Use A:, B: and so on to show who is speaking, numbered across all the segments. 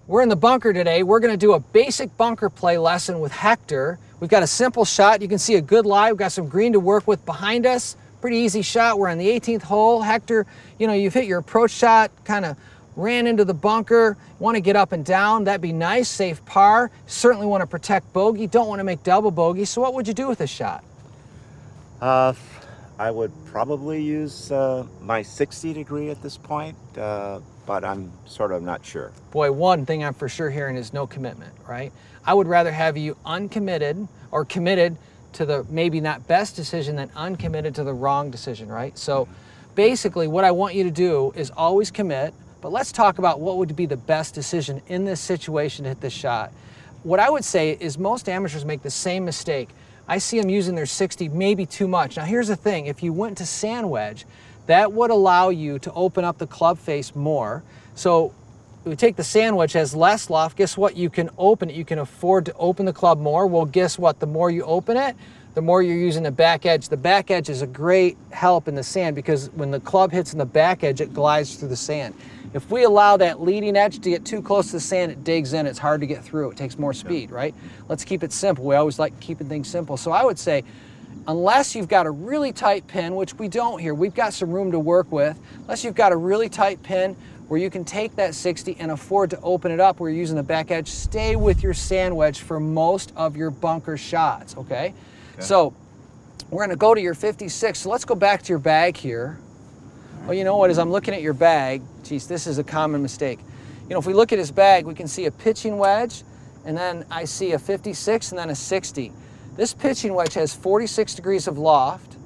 A: We're in the bunker today. We're going to do a basic bunker play lesson with Hector. We've got a simple shot. You can see a good lie. We've got some green to work with behind us. Pretty easy shot. We're on the 18th hole. Hector, you know, you've hit your approach shot, kind of ran into the bunker, want to get up and down. That'd be nice, safe par. Certainly want to protect bogey. Don't want to make double bogey. So what would you do with this shot?
B: I would probably use my 60 degree at this point, but I'm sort of not sure.
A: Boy, one thing I'm for sure hearing is no commitment, right? I would rather have you uncommitted or committed to the maybe not best decision than uncommitted to the wrong decision, right? So basically what I want you to do is always commit, but let's talk about what would be the best decision in this situation to hit this shot. What I would say is most amateurs make the same mistake. I see them using their 60 maybe too much. Now here's the thing, if you went to sand wedge, that would allow you to open up the club face more. So we take the sand wedge, has less loft. Guess what? You can open it. You can afford to open the club more. Well, guess what? The more you open it, the more you're using the back edge. The back edge is a great help in the sand because when the club hits in the back edge, it glides through the sand. If we allow that leading edge to get too close to the sand, it digs in. It's hard to get through. It takes more speed, right? Let's keep it simple. We always like keeping things simple. So I would say, unless you've got a really tight pin, which we don't here, we've got some room to work with. Unless you've got a really tight pin where you can take that 60 and afford to open it up where you're using the back edge, stay with your sand wedge for most of your bunker shots, okay? So we're gonna go to your 56. So let's go back to your bag here. Well, you know what, as I'm looking at your bag, geez, this is a common mistake. You know, if we look at his bag, we can see a pitching wedge, and then I see a 56 and then a 60. This pitching wedge has 46 degrees of loft.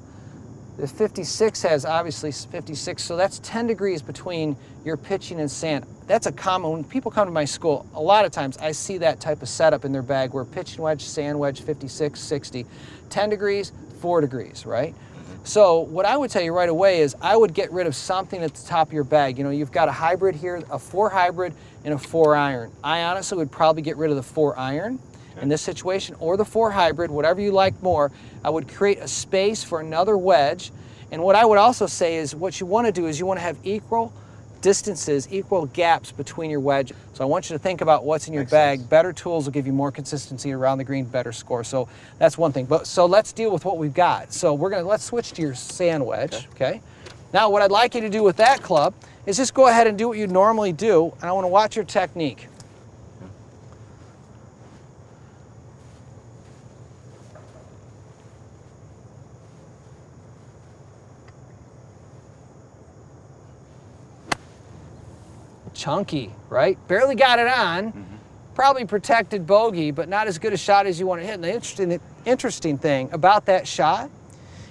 A: The 56 has obviously 56, so that's 10 degrees between your pitching and sand. That's a common, when people come to my school, a lot of times I see that type of setup in their bag where pitching wedge, sand wedge, 56, 60, 10 degrees, 4 degrees, right? So what I would tell you right away is I would get rid of something at the top of your bag. You know, you've got a hybrid here, a 4 hybrid and a 4 iron. I honestly would probably get rid of the 4 iron in this situation, or the 4 hybrid, whatever you like more. I would create a space for another wedge. And what I would also say is what you want to do is you want to have equal distances, equal gaps between your wedge. So I want you to think about what's in your bag. Better tools will give you more consistency around the green, better score. So that's one thing. But so let's deal with what we've got. So let's switch to your sand wedge, okay? Now what I'd like you to do with that club is just go ahead and do what you normally do, and I want to watch your technique. Chunky, right? Barely got it on. Probably protected bogey, but not as good a shot as you want to hit. And the interesting thing about that shot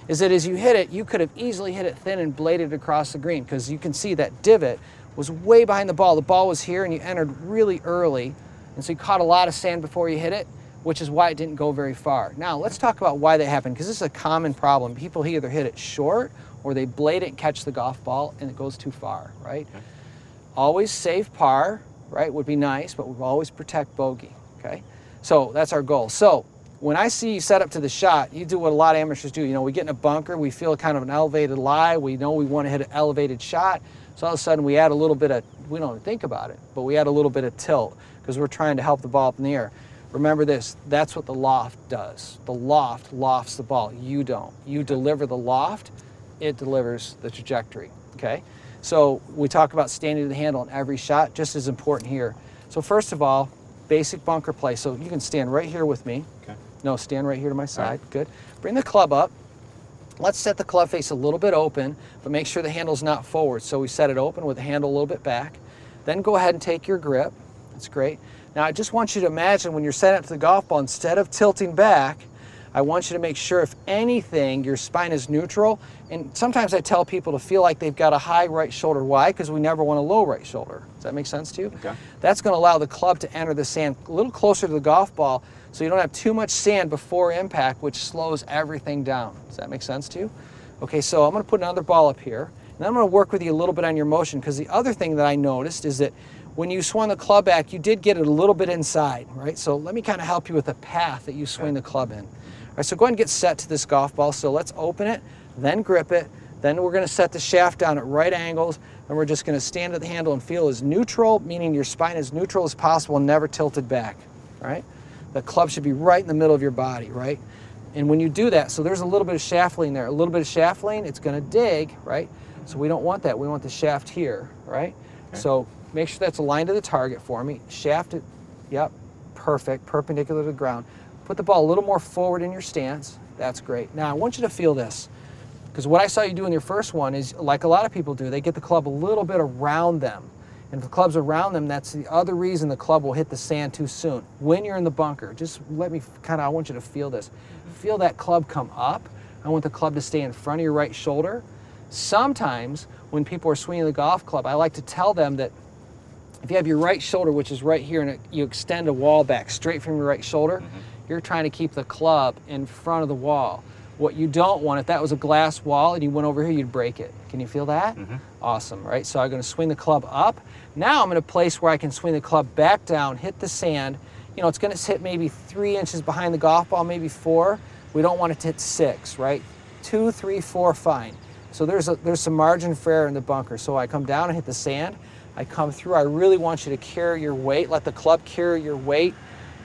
A: is that as you hit it, you could have easily hit it thin and bladed across the green because you can see that divot was way behind the ball. The ball was here and you entered really early. And so you caught a lot of sand before you hit it, which is why it didn't go very far. Now let's talk about why that happened, because this is a common problem. People either hit it short or they blade it and catch the golf ball and it goes too far, right? Always save par, right, would be nice, but we'll always protect bogey, okay? So that's our goal. So when I see you set up to the shot, you do what a lot of amateurs do. You know, we get in a bunker, we feel kind of an elevated lie, we know we want to hit an elevated shot, so all of a sudden we add a little bit of, we don't even think about it, but we add a little bit of tilt because we're trying to help the ball up in the air. Remember this, that's what the loft does. The loft lofts the ball, you don't. You deliver the loft, it delivers the trajectory, okay? So we talk about standing to the handle in every shot, just as important here. So first of all, basic bunker play. So you can stand right here with me. Okay. No, stand right here to my side. Right. Good. Bring the club up. Let's set the club face a little bit open, but make sure the handle's not forward. So we set it open with the handle a little bit back. Then go ahead and take your grip. That's great. Now I just want you to imagine when you're setting up to the golf ball, instead of tilting back, I want you to make sure, if anything, your spine is neutral. And sometimes I tell people to feel like they've got a high right shoulder. Why? Because we never want a low right shoulder. Does that make sense to you? Okay. That's going to allow the club to enter the sand a little closer to the golf ball so you don't have too much sand before impact, which slows everything down. Does that make sense to you? Okay, so I'm going to put another ball up here. And I'm going to work with you a little bit on your motion, because the other thing that I noticed is that when you swung the club back, you did get it a little bit inside, right? So let me kind of help you with the path that you swing the club in. All right, so go ahead and get set to this golf ball. So let's open it, then grip it, Then we're going to set the shaft down at right angles, and we're just going to stand at the handle and feel as neutral, meaning your spine as neutral as possible and never tilted back, right? The club should be right in the middle of your body, right? And when you do that, so there's a little bit of shaft lean there. A little bit of shaft lean, it's going to dig, right? So we don't want that. We want the shaft here, right? Okay. So make sure that's aligned to the target for me. Shaft it, yep, perfect, perpendicular to the ground. Put the ball a little more forward in your stance. That's great. Now I want you to feel this, because what I saw you do in your first one is, like a lot of people do, they get the club a little bit around them. And if the club's around them, that's the other reason the club will hit the sand too soon. When you're in the bunker, just let me I want you to feel this. Feel that club come up. I want the club to stay in front of your right shoulder. Sometimes when people are swinging the golf club, I like to tell them that if you have your right shoulder, which is right here, and you extend a wall back straight from your right shoulder, you're trying to keep the club in front of the wall. What you don't want, if that was a glass wall and you went over here, you'd break it. Can you feel that? Awesome, right? So I'm going to swing the club up. Now I'm in a place where I can swing the club back down, hit the sand. You know, it's going to hit maybe 3 inches behind the golf ball, maybe 4. We don't want it to hit 6, right? 2, 3, 4, fine. So there's some margin for error in the bunker. So I come down and hit the sand. I come through. I really want you to carry your weight. Let the club carry your weight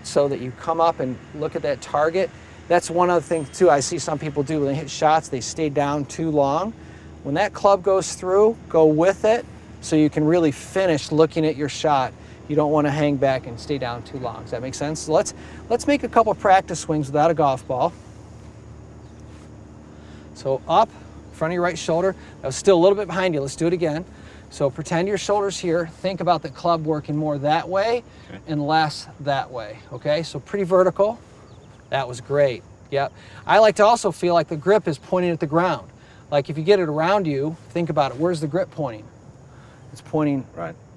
A: so that you come up and look at that target. That's one other thing too I see some people do when they hit shots, they stay down too long. When that club goes through, go with it so you can really finish looking at your shot. You don't want to hang back and stay down too long. Does that make sense? So let's make a couple practice swings without a golf ball. So up, front of your right shoulder. That was still a little bit behind you. Let's do it again. So pretend your shoulder's here. Think about the club working more that way and less that way. Okay, so pretty vertical. That was great. Yep. I like to also feel like the grip is pointing at the ground. Like if you get it around you, think about it. Where's the grip pointing? It's pointing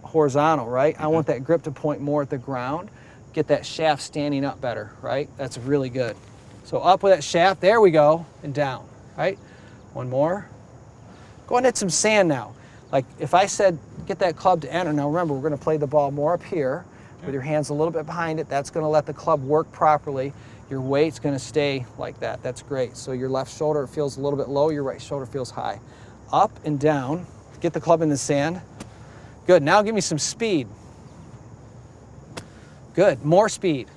A: horizontal, right? I want that grip to point more at the ground. Get that shaft standing up better, right? That's really good. So up with that shaft. There we go. And down, right? One more. Go and hit some sand now. Like if I said, get that club to enter. Now remember, we're going to play the ball more up here with your hands a little bit behind it. That's going to let the club work properly. Your weight's going to stay like that. That's great. So your left shoulder feels a little bit low. Your right shoulder feels high. Up and down. Get the club in the sand. Good. Now give me some speed. Good. More speed.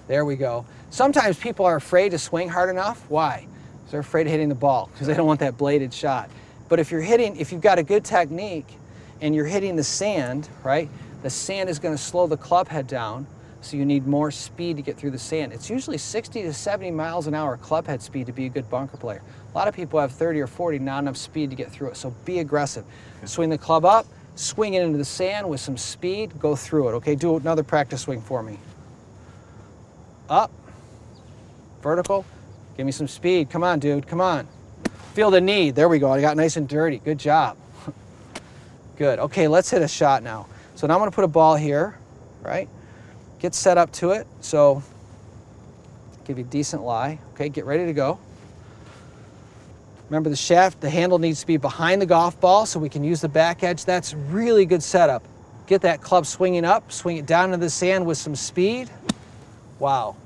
A: There we go. Sometimes people are afraid to swing hard enough. Why? Because they're afraid of hitting the ball because they don't want that bladed shot. But if you've got a good technique and you're hitting the sand, right? The sand is going to slow the club head down. So you need more speed to get through the sand. It's usually 60 to 70 miles an hour club head speed to be a good bunker player. A lot of people have 30 or 40, not enough speed to get through it. So be aggressive. Swing the club up, swing it into the sand with some speed, go through it. Okay, do another practice swing for me. Up, vertical, give me some speed. Come on, dude, come on. Feel the knee. There we go. I got nice and dirty. Good job. Good. Okay, let's hit a shot now. So now I'm going to put a ball here, right? Get set up to it. So give you a decent lie. Okay, get ready to go. Remember the shaft, the handle needs to be behind the golf ball so we can use the back edge. That's really good setup. Get that club swinging up, swing it down into the sand with some speed. Wow,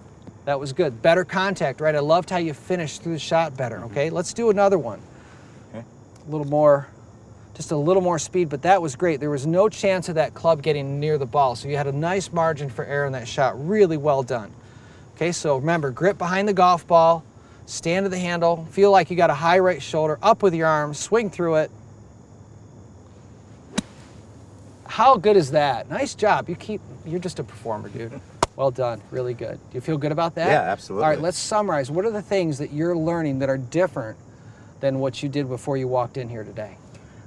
A: that was good. Better contact, right? I loved how you finished through the shot better, okay? Let's do another one. Okay. A little more, just a little more speed, but that was great. There was no chance of that club getting near the ball, so you had a nice margin for error in that shot. Really well done. Okay, so remember, grip behind the golf ball, stand to the handle, feel like you got a high right shoulder, up with your arms, swing through it. How good is that? Nice job. You're just a performer, dude. Well done, really good. Do you feel good about that?
B: Yeah, absolutely.
A: All right, let's summarize. What are the things that you're learning that are different than what you did before you walked in here today?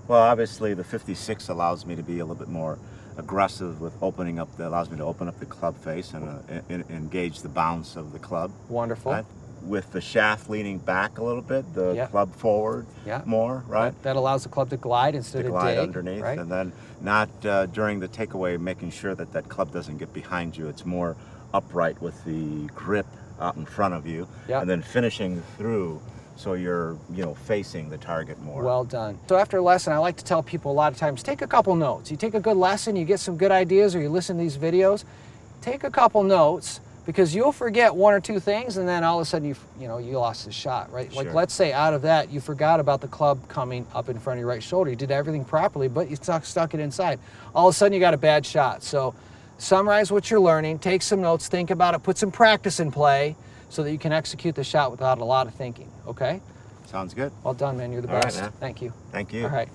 B: Well, obviously the 56 allows me to be a little bit more aggressive with opening up, allows me to open up the club face and engage the bounce of the club.
A: Wonderful.
B: Right? With the shaft leaning back a little bit, the club forward more, right?
A: That allows the club to glide instead of dig.
B: Underneath, right? And then not during the takeaway, making sure that that club doesn't get behind you. It's more upright with the grip out in front of you, and then finishing through so you're facing the target more.
A: Well done. So after a lesson, I like to tell people a lot of times, take a couple notes. You take a good lesson, you get some good ideas, or you listen to these videos, take a couple notes, because you'll forget one or two things, and then all of a sudden you lost the shot, right? Like
B: Sure.
A: let's say out of that you forgot about the club coming up in front of your right shoulder. You did everything properly, but you stuck it inside. All of a sudden you got a bad shot. So summarize what you're learning, take some notes, think about it, put some practice in play so that you can execute the shot without a lot of thinking. Okay?
B: Sounds good.
A: Well done, man. You're the
B: All right,
A: best.
B: man.
A: Thank you.
B: Thank you.
A: All right.